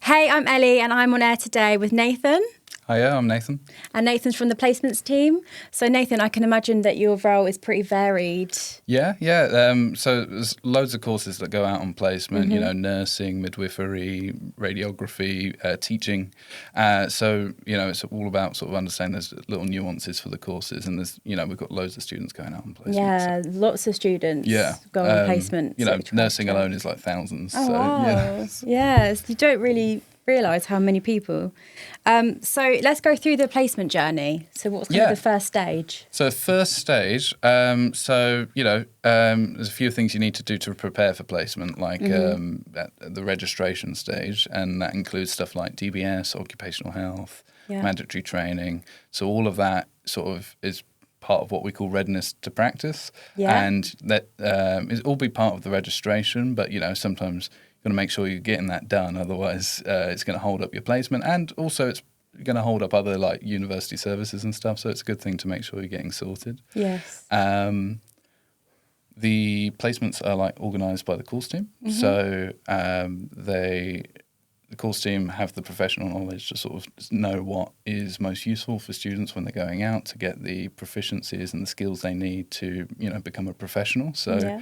Hey, I'm Ellie and I'm on air today with Nathan. Hiya, I'm Nathan. And Nathan's from the placements team. So Nathan, I can imagine that your role is pretty varied. Yeah. So there's loads of courses that go out on placement, nursing, midwifery, radiography, teaching. So, it's all about sort of understanding there's little nuances for the courses. And there's, we've got loads of students going out on placement. Yeah, so. Lots of students go on placement. Nursing alone is like thousands. Oh, so, wow. Yes, you don't really realise how many people. So let's go through the placement journey. So what's kind of the first stage? So first stage, there's a few things you need to do to prepare for placement, like at the registration stage, and that includes stuff like DBS, occupational health, mandatory training. So all of that sort of is part of what we call readiness to practice, and that is all be part of the registration, but sometimes you've got to make sure you're getting that done, otherwise it's going to hold up your placement, and also it's going to hold up other like university services and stuff, so it's a good thing to make sure you're getting sorted. Yes. The placements are like organised by the course team, so the course team have the professional knowledge to sort of know what is most useful for students when they're going out to get the proficiencies and the skills they need to become a professional. So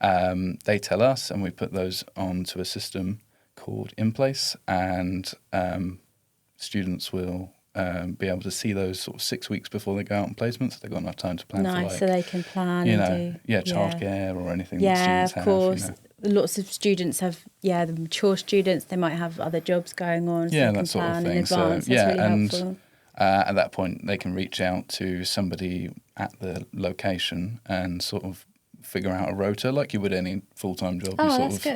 they tell us, and we put those onto a system called In Place, and students will be able to see those sort of 6 weeks before they go out on placement, so they've got enough time to plan for, so they can plan childcare or anything that students have. Yeah, of course. Lots of students have, the mature students, they might have other jobs going on, so they can plan in advance. So, That's really helpful. At that point, they can reach out to somebody at the location and sort of figure out a rota like you would any full-time job.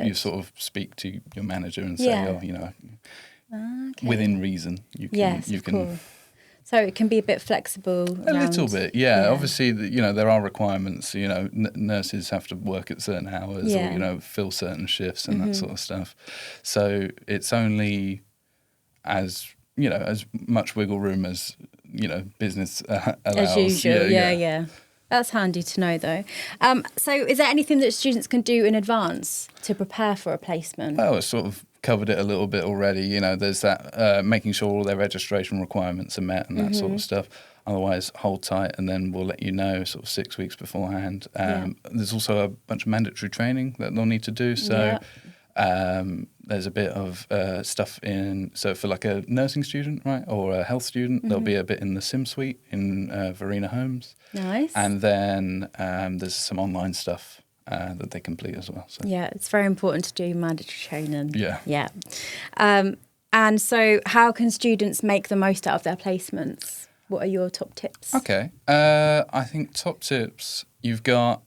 You sort of speak to your manager and say, within reason, you can. So it can be a bit flexible. A little bit, yeah. Obviously, there are requirements. Nurses have to work at certain hours, or fill certain shifts and that sort of stuff. So it's only as much wiggle room as business allows. As usual, yeah. That's handy to know, though. So is there anything that students can do in advance to prepare for a placement? Oh, I sort of covered it a little bit already. There's that making sure all their registration requirements are met and that sort of stuff. Otherwise, hold tight and then we'll let you know sort of 6 weeks beforehand. There's also a bunch of mandatory training that they'll need to do. So there's a bit of stuff so for like a nursing student, right, or a health student, there'll be a bit in the Sim Suite in Verena Homes. Nice. And then there's some online stuff that they complete as well. So. Yeah, it's very important to do mandatory training. Yeah. And so how can students make the most out of their placements? What are your top tips? Okay. I think top tips, you've got,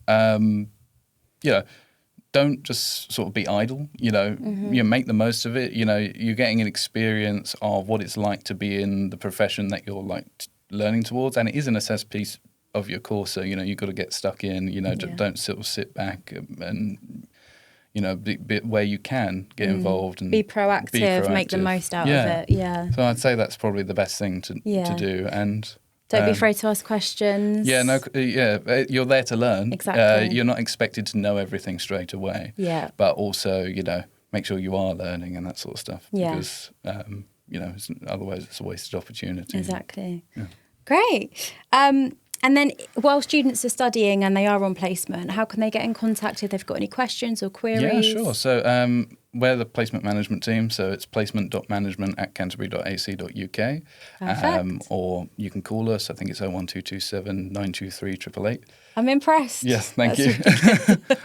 don't just sort of be idle, make the most of it. You're getting an experience of what it's like to be in the profession that you're like learning towards. And it is an assessed piece of your course. So, you've got to get stuck in, don't sort of sit back and, be where you can get involved and be proactive, make the most out of it. Yeah. So I'd say that's probably the best thing to do. And don't be afraid to ask questions. You're there to learn. Exactly. You're not expected to know everything straight away. Yeah. But also, make sure you are learning and that sort of stuff. Yeah. Because, otherwise it's a wasted opportunity. Exactly. Yeah. Great. And then while students are studying and they are on placement, how can they get in contact if they've got any questions or queries? Yeah, sure. So we're the placement management team, so it's placement.management@canterbury.ac.uk. Perfect. Or you can call us. I think it's 01227 923 888. I'm impressed. Yes, thank you.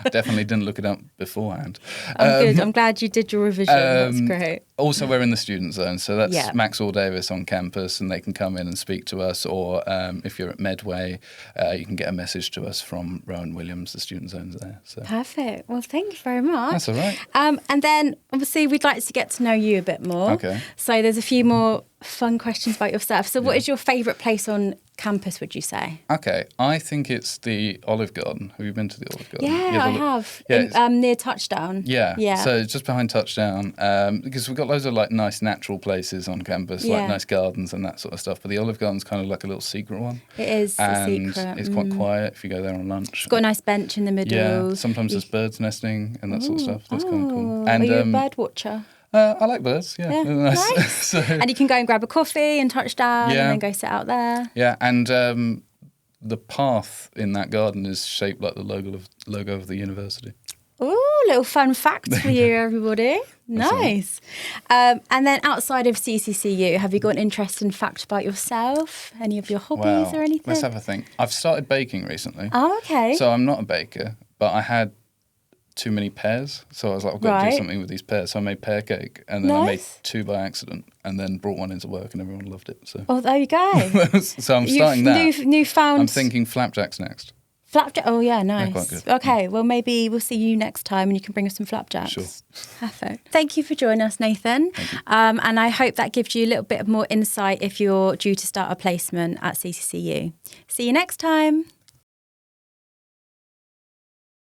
Definitely didn't look it up beforehand. Good. I'm glad you did your revision. That's great. Also, we're in the student zone, so that's Maxwell Davis on campus, and they can come in and speak to us. Or if you're at Medway, you can get a message to us from Rowan Williams. The student zone's there. So. Perfect. Well, thank you very much. That's all right. And then, obviously, we'd like to get to know you a bit more. Okay. So there's a few more fun questions about yourself. So what is your favourite place on campus would you say? Okay, I think it's the Olive Garden. Have you been to the Olive Garden? Yeah, I have. Yeah, Near Touchdown. yeah. So it's just behind Touchdown, because we've got loads of like nice natural places on campus, like nice gardens and that sort of stuff. But the Olive Garden's kind of like a little secret one. It is a secret. It's quite quiet if you go there on lunch. It's got a nice bench in the middle. Yeah, sometimes there's birds nesting and that sort of stuff. That's kind of cool. And, are you a bird watcher? I like birds, yeah. Nice. So, and you can go and grab a coffee and Touchdown and then go sit out there. Yeah, and the path in that garden is shaped like the logo of the university. Oh, little fun fact for you, everybody. Nice. And then outside of CCCU, have you got an interesting fact about yourself? Any of your hobbies or anything? Let's have a think. I've started baking recently. Oh, okay. So I'm not a baker, but I had too many pears. So I was like, I've got to do something with these pears. So I made pear cake, and then I made 2 by accident, and then brought one into work, and everyone loved it. So. Oh, there you go. So I'm starting that. Newfound. I'm thinking flapjacks next. Flapjack. Oh yeah, nice. They're quite good. Okay, well maybe we'll see you next time and you can bring us some flapjacks. Sure. Perfect. Thank you for joining us, Nathan. Thank you. And I hope that gives you a little bit more insight if you're due to start a placement at CCCU. See you next time.